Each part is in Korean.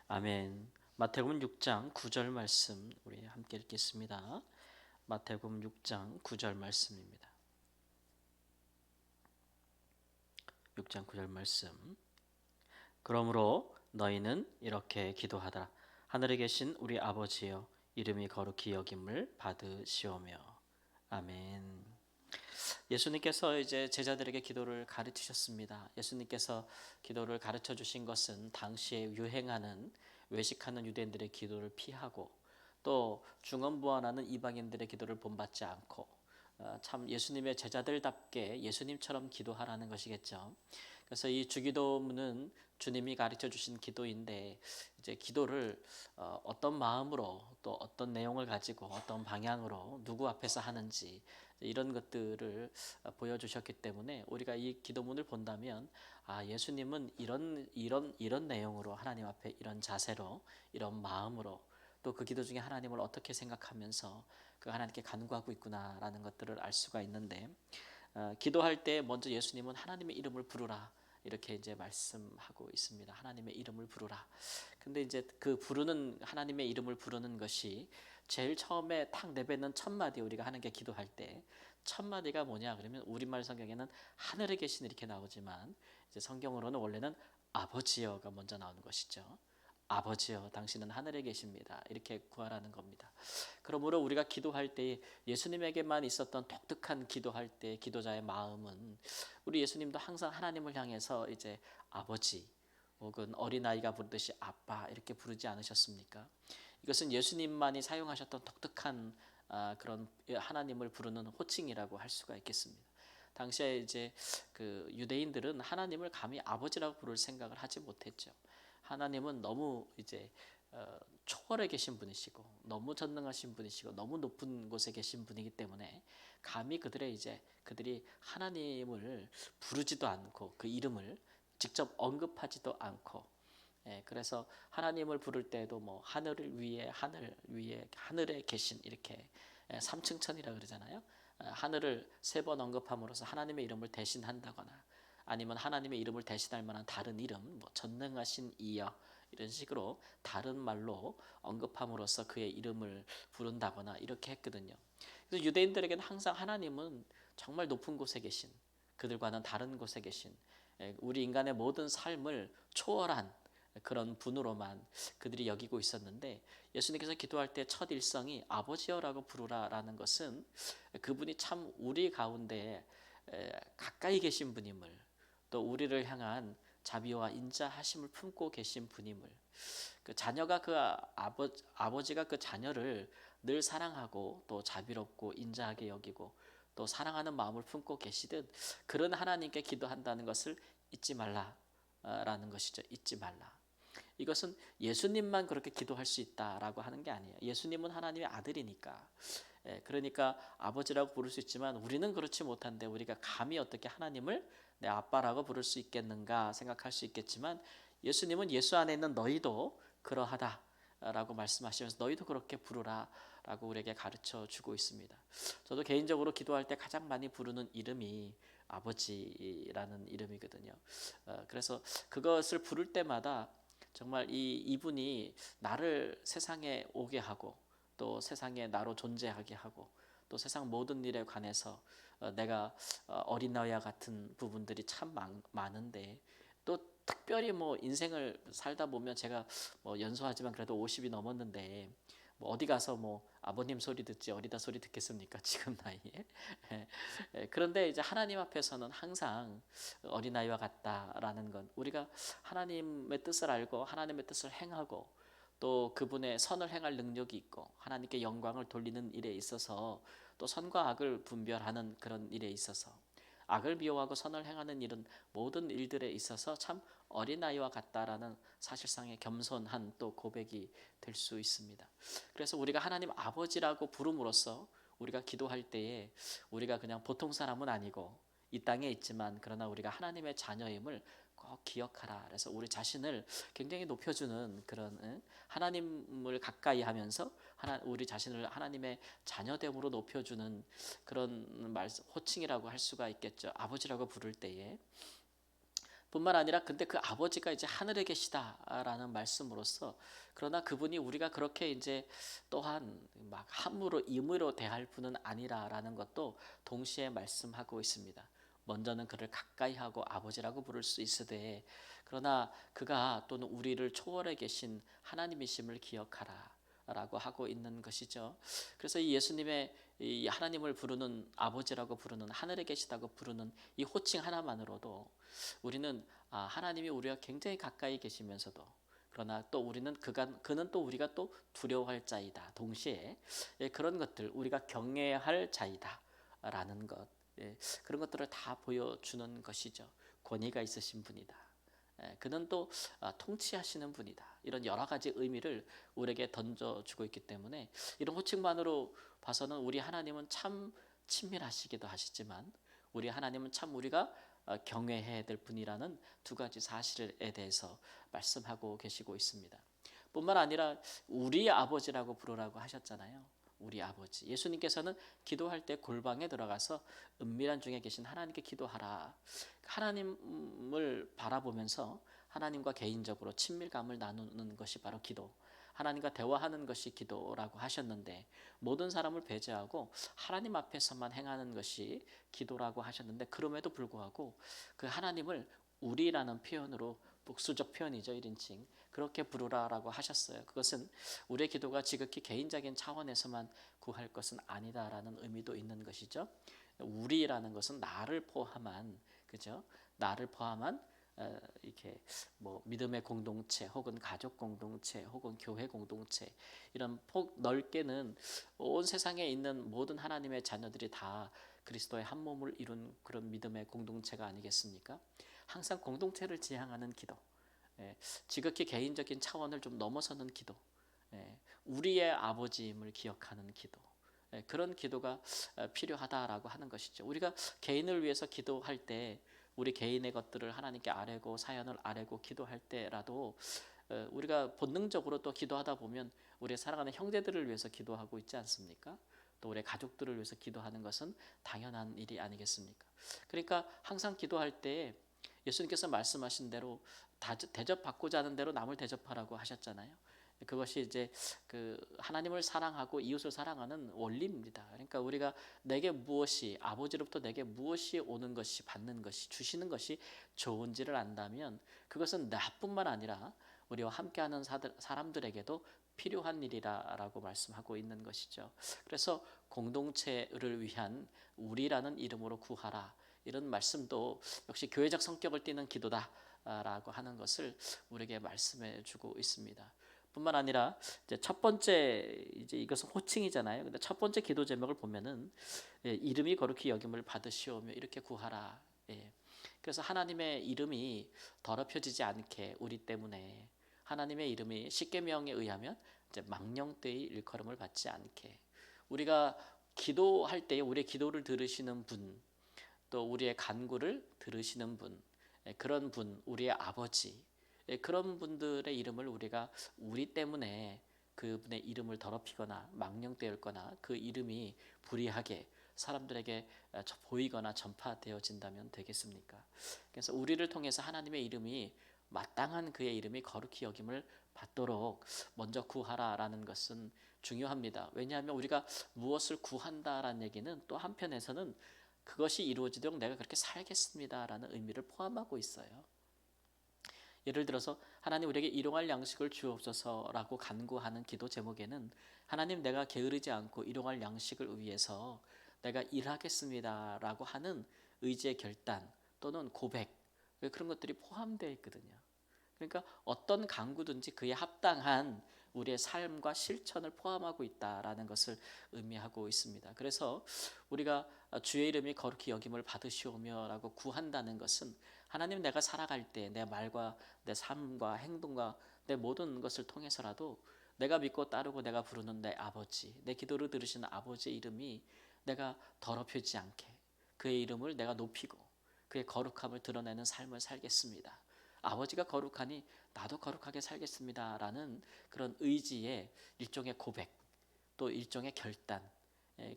아멘. 마태복음 6장 9절 말씀 우리 함께 읽겠습니다. 마태복음 6장 9절 말씀입니다. 6장 9절 말씀. 그러므로 너희는 이렇게 기도하라. 하늘에 계신 우리 아버지여, 이름이 거룩히 여김을 받으시오며. 아멘. 예수님께서 이제 제자들에게 기도를 가르치셨습니다. 예수님께서 기도를 가르쳐 주신 것은 당시에 유행하는 외식하는 유대인들의 기도를 피하고 또 중언부언하는 이방인들의 기도를 본받지 않고 참 예수님의 제자들답게 예수님처럼 기도하라는 것이겠죠. 그래서 이 주기도문은 주님이 가르쳐 주신 기도인데 이제 기도를 어떤 마음으로 또 어떤 내용을 가지고 어떤 방향으로 누구 앞에서 하는지 이런 것들을 보여주셨기 때문에 우리가 이 기도문을 본다면 예수님은 이런 내용으로 하나님 앞에 이런 자세로 이런 마음으로 또 그 기도 중에 하나님을 어떻게 생각하면서 그 하나님께 간구하고 있구나라는 것들을 알 수가 있는데 기도할 때 먼저 예수님은 하나님의 이름을 부르라 이렇게 이제 말씀하고 있습니다. 하나님의 이름을 부르라. 근데 이제 그 부르는 하나님의 이름을 부르는 것이 제일 처음에 탁 내뱉는 첫 마디 우리가 하는 게 기도할 때 첫 마디가 뭐냐 그러면 우리말 성경에는 하늘에 계신 이렇게 나오지만 이제 성경으로는 원래는 아버지여가 먼저 나오는 것이죠. 아버지여 당신은 하늘에 계십니다. 이렇게 구하라는 겁니다. 그러므로 우리가 기도할 때 예수님에게만 있었던 독특한 기도할 때 기도자의 마음은 우리 예수님도 항상 하나님을 향해서 이제 아버지 혹은 어린아이가 부르듯이 아빠 이렇게 부르지 않으셨습니까? 이것은 예수님만이 사용하셨던 독특한 그런 하나님을 부르는 호칭이라고 할 수가 있겠습니다. 당시에 이제 그 유대인들은 하나님을 감히 아버지라고 부를 생각을 하지 못했죠. 하나님은 너무 이제 초월에 계신 분이시고 너무 전능하신 분이시고 너무 높은 곳에 계신 분이기 때문에 감히 그들이 하나님을 부르지도 않고 그 이름을 직접 언급하지도 않고 그래서 하나님을 부를 때도 뭐 하늘을 위에 하늘 위에 하늘에 계신 이렇게 삼층천이라 그러잖아요. 하늘을 세 번 언급함으로써 하나님의 이름을 대신한다거나 아니면 하나님의 이름을 대신할 만한 다른 이름, 뭐 전능하신 이여 이런 식으로 다른 말로 언급함으로써 그의 이름을 부른다거나 이렇게 했거든요. 그래서 유대인들에게는 항상 하나님은 정말 높은 곳에 계신 그들과는 다른 곳에 계신 우리 인간의 모든 삶을 초월한 그런 분으로만 그들이 여기고 있었는데 예수님께서 기도할 때 첫 일성이 아버지여라고 부르라라는 것은 그분이 참 우리 가운데 가까이 계신 분임을 또 우리를 향한 자비와 인자하심을 품고 계신 분임을 그 자녀가 아버지가 그 자녀를 늘 사랑하고 또 자비롭고 인자하게 여기고 또 사랑하는 마음을 품고 계시듯 그런 하나님께 기도한다는 것을 잊지 말라라는 것이죠. 잊지 말라. 이것은 예수님만 그렇게 기도할 수 있다라고 하는 게 아니에요. 예수님은 하나님의 아들이니까. 그러니까 아버지라고 부를 수 있지만 우리는 그렇지 못한데 우리가 감히 어떻게 하나님을 내 아빠라고 부를 수 있겠는가 생각할 수 있겠지만 예수님은 예수 안에 있는 너희도 그러하다. 라고 말씀하시면서 너희도 그렇게 부르라 라고 우리에게 가르쳐 주고 있습니다. 저도 개인적으로 기도할 때 가장 많이 부르는 이름이 아버지라는 이름이거든요. 그래서 그것을 부를 때마다 정말 이분이 나를 세상에 오게 하고 또 세상에 나로 존재하게 하고 또 세상 모든 일에 관해서 내가 어린아이와 같은 부분들이 참 많은데 또 특별히 뭐 인생을 살다 보면 제가 뭐 연소하지만 그래도 50이 넘었는데 뭐 어디 가서 뭐 아버님 소리 듣지 어디다 소리 듣겠습니까? 지금 나이에. 그런데 이제 하나님 앞에서는 항상 어린아이와 같다라는 건 우리가 하나님의 뜻을 알고 하나님의 뜻을 행하고 또 그분의 선을 행할 능력이 있고 하나님께 영광을 돌리는 일에 있어서 또 선과 악을 분별하는 그런 일에 있어서 악을 미워하고 선을 행하는 일은 모든 일들에 있어서 참 어린아이와 같다라는 사실상의 겸손한 또 고백이 될 수 있습니다. 그래서 우리가 하나님 아버지라고 부름으로써 우리가 기도할 때에 우리가 그냥 보통 사람은 아니고 이 땅에 있지만 그러나 우리가 하나님의 자녀임을 꼭 기억하라. 그래서 우리 자신을 굉장히 높여주는 그런 하나님을 가까이 하면서 우리 자신을 하나님의 자녀됨으로 높여주는 그런 호칭이라고 할 수가 있겠죠. 아버지라고 부를 때에 뿐만 아니라 근데 그 아버지가 이제 하늘에 계시다라는 말씀으로써 그러나 그분이 우리가 그렇게 이제 또한 막 함부로 임의로 대할 분은 아니라라는 것도 동시에 말씀하고 있습니다. 먼저는 그를 가까이 하고 아버지라고 부를 수 있으되 그러나 그가 또는 우리를 초월해 계신 하나님이심을 기억하라. 라고 하고 있는 것이죠. 그래서 이 예수님의 이 하나님을 부르는 아버지라고 부르는 하늘에 계시다고 부르는 이 호칭 하나만으로도 우리는 하나님이 우리와 굉장히 가까이 계시면서도 그러나 또 우리는 그는 또 우리가 또 두려워할 자이다. 동시에 그런 것들 우리가 경외할 자이다라는 것 그런 것들을 다 보여주는 것이죠. 권위가 있으신 분이다. 그는 또 통치하시는 분이다. 이런 여러 가지 의미를 우리에게 던져주고 있기 때문에 이런 호칭만으로 봐서는 우리 하나님은 참 친밀하시기도 하시지만 우리 하나님은 참 우리가 경외해야 될 분이라는 두 가지 사실에 대해서 말씀하고 계시고 있습니다. 뿐만 아니라 우리 아버지라고 부르라고 하셨잖아요. 우리 아버지. 예수님께서는 기도할 때 골방에 들어가서 은밀한 중에 계신 하나님께 기도하라. 하나님을 바라보면서 하나님과 개인적으로 친밀감을 나누는 것이 바로 기도. 하나님과 대화하는 것이 기도라고 하셨는데 모든 사람을 배제하고 하나님 앞에서만 행하는 것이 기도라고 하셨는데 그럼에도 불구하고 그 하나님을 우리라는 표현으로 복수적 표현이죠. 1인칭. 그렇게 부르라라고 하셨어요. 그것은 우리의 기도가 지극히 개인적인 차원에서만 구할 것은 아니다라는 의미도 있는 것이죠. 우리라는 것은 나를 포함한 그죠? 나를 포함한 이렇게 뭐 믿음의 공동체 혹은 가족 공동체 혹은 교회 공동체 이런 폭 넓게는 온 세상에 있는 모든 하나님의 자녀들이 다 그리스도의 한 몸을 이룬 그런 믿음의 공동체가 아니겠습니까? 항상 공동체를 지향하는 기도, 지극히 개인적인 차원을 좀 넘어서는 기도, 우리의 아버지임을 기억하는 기도, 그런 기도가 필요하다라고 하는 것이죠. 우리가 개인을 위해서 기도할 때 우리 개인의 것들을 하나님께 아뢰고 사연을 아뢰고 기도할 때라도 우리가 본능적으로 또 기도하다 보면 우리 사랑하는 형제들을 위해서 기도하고 있지 않습니까? 또 우리 가족들을 위해서 기도하는 것은 당연한 일이 아니겠습니까? 그러니까 항상 기도할 때 예수님께서 말씀하신 대로 대접받고자 하는 대로 남을 대접하라고 하셨잖아요. 그것이 이제 그 하나님을 사랑하고 이웃을 사랑하는 원리입니다. 그러니까 우리가 내게 무엇이 아버지로부터 내게 무엇이 오는 것이 받는 것이 주시는 것이 좋은지를 안다면 그것은 나뿐만 아니라 우리와 함께하는 사람들에게도 필요한 일이라고 말씀하고 있는 것이죠. 그래서 공동체를 위한 우리라는 이름으로 구하라. 이런 말씀도 역시 교회적 성격을 띠는 기도다라고 하는 것을 우리에게 말씀해 주고 있습니다. 뿐만 아니라 이제 첫 번째 이제 이것은 호칭이잖아요. 근데 첫 번째 기도 제목을 보면은 이름이 거룩히 여김을 받으시오며 이렇게 구하라. 그래서 하나님의 이름이 더럽혀지지 않게 우리 때문에 하나님의 이름이 십계명에 의하면 이제 망령되이 일컬음을 받지 않게 우리가 기도할 때 우리의 기도를 들으시는 분, 또 우리의 간구를 들으시는 분, 그런 분, 우리의 아버지, 그런 분들의 이름을 우리가 우리 때문에 그분의 이름을 더럽히거나 망령되었거나 그 이름이 불의하게 사람들에게 보이거나 전파되어진다면 되겠습니까? 그래서 우리를 통해서 하나님의 이름이 마땅한 그의 이름이 거룩히 여김을 받도록 먼저 구하라라는 것은 중요합니다. 왜냐하면 우리가 무엇을 구한다라는 얘기는 또 한편에서는 그것이 이루어지도록 내가 그렇게 살겠습니다라는 의미를 포함하고 있어요. 예를 들어서 하나님 우리에게 일용할 양식을 주옵소서라고 간구하는 기도 제목에는 하나님 내가 게으르지 않고 일용할 양식을 위해서 내가 일하겠습니다라고 하는 의지의 결단 또는 고백 그런 것들이 포함되어 있거든요. 그러니까 어떤 간구든지 그에 합당한 우리의 삶과 실천을 포함하고 있다라는 것을 의미하고 있습니다. 그래서 우리가 주의 이름이 거룩히 여김을 받으시오며라고 구한다는 것은 하나님 내가 살아갈 때 내 말과 내 삶과 행동과 내 모든 것을 통해서라도 내가 믿고 따르고 내가 부르는 내 아버지, 내 기도를 들으시는 아버지의 이름이 내가 더럽히지 않게 그의 이름을 내가 높이고 그의 거룩함을 드러내는 삶을 살겠습니다. 아버지가 거룩하니 나도 거룩하게 살겠습니다라는 그런 의지의 일종의 고백 또 일종의 결단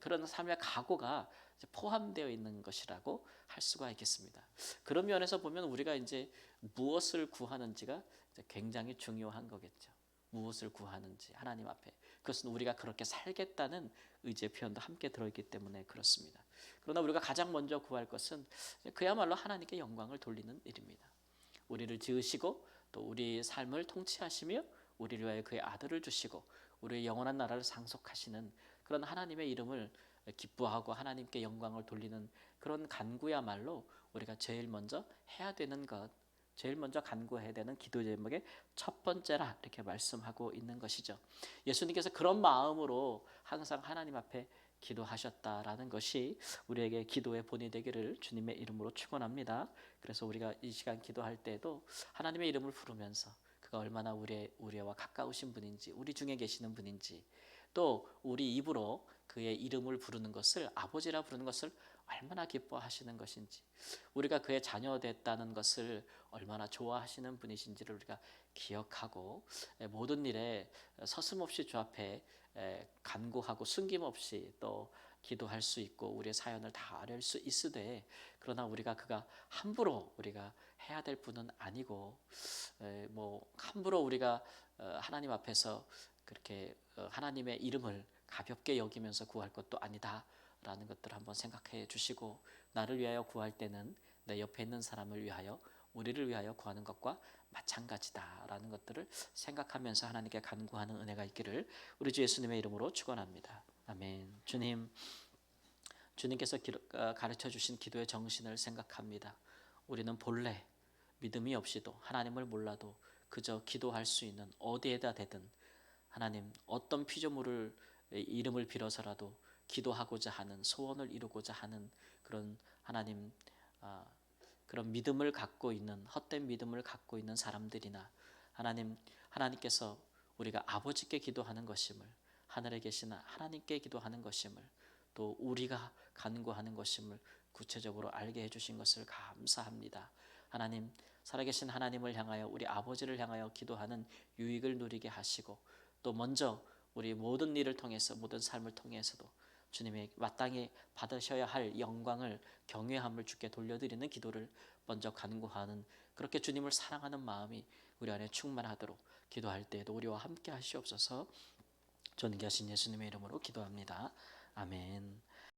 그런 삶의 각오가 포함되어 있는 것이라고 할 수가 있겠습니다. 그런 면에서 보면 우리가 이제 무엇을 구하는지가 굉장히 중요한 거겠죠. 무엇을 구하는지 하나님 앞에 그것은 우리가 그렇게 살겠다는 의지의 표현도 함께 들어있기 때문에 그렇습니다. 그러나 우리가 가장 먼저 구할 것은 그야말로 하나님께 영광을 돌리는 일입니다. 우리를 지으시고 또 우리 삶을 통치하시며 우리를 위하여 그의 아들을 주시고 우리의 영원한 나라를 상속하시는 그런 하나님의 이름을 기뻐하고 하나님께 영광을 돌리는 그런 간구야말로 우리가 제일 먼저 해야 되는 것, 제일 먼저 간구해야 되는 기도 제목의 첫 번째라 이렇게 말씀하고 있는 것이죠. 예수님께서 그런 마음으로 항상 하나님 앞에 기도하셨다라는 것이 우리에게 기도의 본이 되기를 주님의 이름으로 축원합니다. 그래서 우리가 이 시간 기도할 때에도 하나님의 이름을 부르면서 그가 얼마나 우리와 가까우신 분인지, 우리 중에 계시는 분인지, 또 우리 입으로 그의 이름을 부르는 것을 아버지라 부르는 것을 얼마나 기뻐하시는 것인지, 우리가 그의 자녀 됐다는 것을 얼마나 좋아하시는 분이신지를 우리가 기억하고 모든 일에 서슴없이 주 앞에 간구하고 숨김없이 또 기도할 수 있고 우리의 사연을 다 아뢰 수 있으되, 그러나 우리가 그가 함부로 우리가 해야 될 분은 아니고 뭐 함부로 우리가 하나님 앞에서 그렇게 하나님의 이름을 가볍게 여기면서 구할 것도 아니다라는 것들을 한번 생각해 주시고, 나를 위하여 구할 때는 내 옆에 있는 사람을 위하여 우리를 위하여 구하는 것과 마찬가지다라는 것들을 생각하면서 하나님께 간구하는 은혜가 있기를 우리 주 예수님의 이름으로 축원합니다. 아멘. 주님께서 가르쳐 주신 기도의 정신을 생각합니다. 우리는 본래 믿음이 없이도 하나님을 몰라도 그저 기도할 수 있는 어디에다 대든 하나님 어떤 피조물을 이름을 빌어서라도 기도하고자 하는 소원을 이루고자 하는 그런 하나님 그런 믿음을 갖고 있는 헛된 믿음을 갖고 있는 사람들이나 하나님께서 우리가 아버지께 기도하는 것임을, 하늘에 계신 하나님께 기도하는 것임을, 또 우리가 간구하는 것임을 구체적으로 알게 해주신 것을 감사합니다. 하나님, 살아계신 하나님을 향하여 우리 아버지를 향하여 기도하는 유익을 누리게 하시고, 또 먼저 우리 모든 일을 통해서 모든 삶을 통해서도 주님의 마땅히 받으셔야 할 영광을 경외함을 주께 돌려드리는 기도를 먼저 간구하는, 그렇게 주님을 사랑하는 마음이 우리 안에 충만하도록 기도할 때에도 우리와 함께 하시옵소서. 존귀하신 예수님의 이름으로 기도합니다. 아멘.